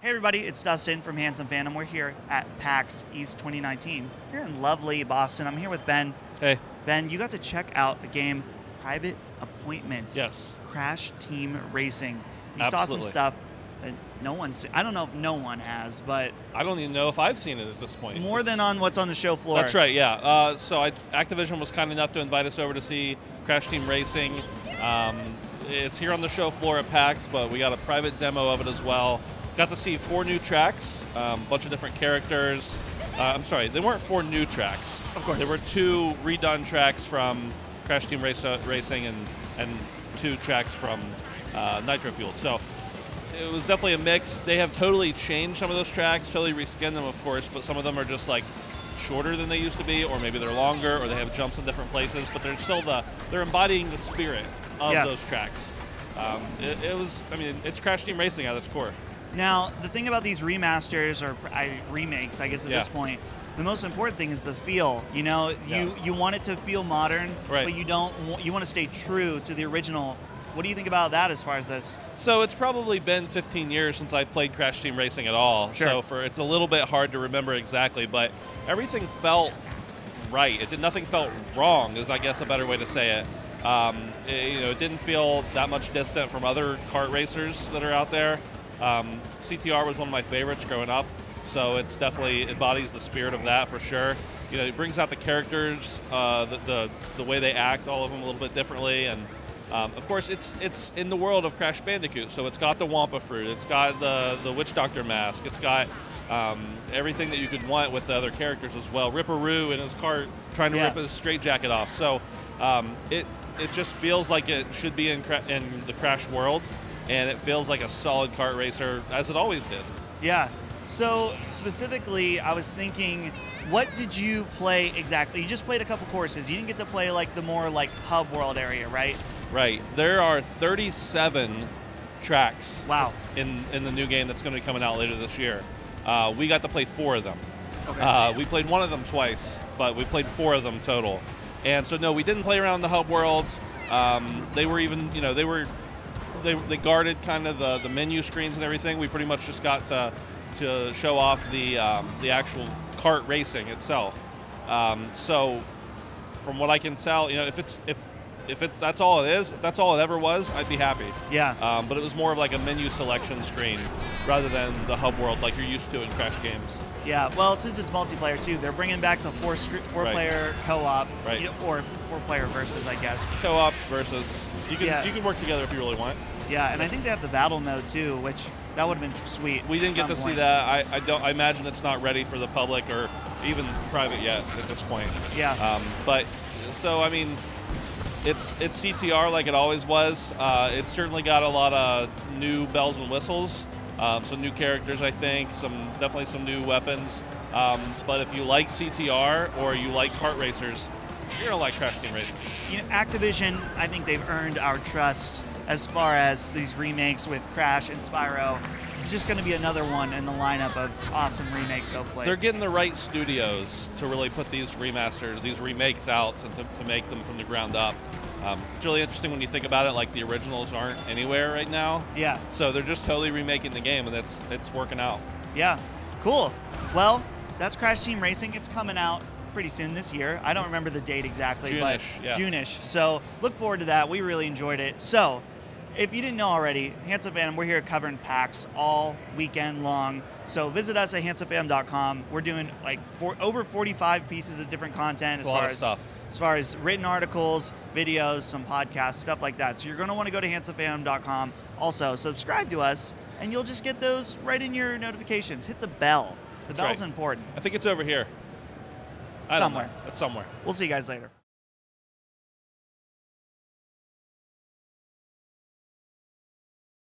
Hey everybody, it's Dustin from Handsome Phantom. We're here at PAX East 2019. Here in lovely Boston. I'm here with Ben. Hey. Ben, you got to check out the game Private Appointment. Yes. Crash Team Racing. You saw some Absolutely. stuff that no one's seen. I don't know if no one has, but I don't even know if I've seen it at this point. more than on what's on the show floor. That's right, yeah. Activision was kind enough to invite us over to see Crash Team Racing. It's here on the show floor at PAX, but we got a private demo of it as well. Got to see 4 new tracks, a bunch of different characters. I'm sorry, they weren't 4 new tracks. Of course. There were 2 redone tracks from Crash Team Racing and 2 tracks from Nitro Fuel. So it was definitely a mix. They have totally changed some of those tracks, totally reskinned them, of course, but some of them are just like shorter than they used to be, or maybe they're longer, or they have jumps in different places, but they're still they're embodying the spirit of those tracks. It's Crash Team Racing at its core. Now, the thing about these remasters, or remakes, I guess at this point, the most important thing is the feel. You know, you want it to feel modern, right, but you want to stay true to the original. What do you think about that as far as this? So it's probably been 15 years since I've played Crash Team Racing at all. Sure. So it's a little bit hard to remember exactly, but everything felt right. Nothing felt wrong, is I guess a better way to say it. It didn't feel that much distant from other kart racers that are out there. CTR was one of my favorites growing up, so it's definitely embodies the spirit of that for sure. You know, it brings out the characters, the way they act, all of them a little bit differently, and of course it's in the world of Crash Bandicoot, so it's got the Wampa fruit, it's got the Witch Doctor mask, it's got everything that you could want with the other characters as well. Ripperoo in his cart trying to rip his straitjacket off. So it just feels like it should be in the Crash world. And it feels like a solid kart racer, as it always did. Yeah. So specifically, I was thinking, what did you play exactly? You just played a couple courses. You didn't get to play like the more like hub world area, right? Right. There are 37 tracks. Wow. In the new game that's going to be coming out later this year. We got to play 4 of them. Okay. We played one of them twice, but we played 4 of them total. And so no, we didn't play around the hub world. They were even, they guarded kind of the menu screens and everything. We pretty much just got to show off the actual kart racing itself. So from what I can tell, if that's all it is, if that's all it ever was, I'd be happy. Yeah. But it was more of like a menu selection screen rather than the hub world like you're used to in Crash games. Yeah. Well, since it's multiplayer too, they're bringing back the four-player co-op, right, or 4-player versus, I guess. Co-op versus you can work together if you really want. Yeah, and I think they have the battle mode too, which that would have been sweet. We didn't get to see that. I imagine it's not ready for the public or even private yet at this point. Yeah. But so I mean, it's CTR like it always was. It's certainly got a lot of new bells and whistles, some new characters, I think, definitely some new weapons. But if you like CTR or you like kart racers, you're gonna like Crash Team Racing. You know, Activision, I think they've earned our trust as far as these remakes with Crash and Spyro. It's just going to be another one in the lineup of awesome remakes, hopefully. They're getting the right studios to really put these remakes out and to make them from the ground up. It's really interesting when you think about it, like the originals aren't anywhere right now. Yeah. So they're just totally remaking the game, and it's working out. Yeah, cool. Well, that's Crash Team Racing. It's coming out pretty soon this year. I don't remember the date exactly, June-ish, but June-ish. So look forward to that. We really enjoyed it. So if you didn't know already, Handsome Phantom, we're here covering PAX all weekend long. So visit us at handsomephantom.com. We're doing like over 45 pieces of different content as far as written articles, videos, some podcasts, stuff like that. So you're going to want to go to handsomephantom.com. Also, subscribe to us, and you'll just get those right in your notifications. Hit the bell. The bell's important. I think it's over here. Somewhere. It's somewhere. We'll see you guys later.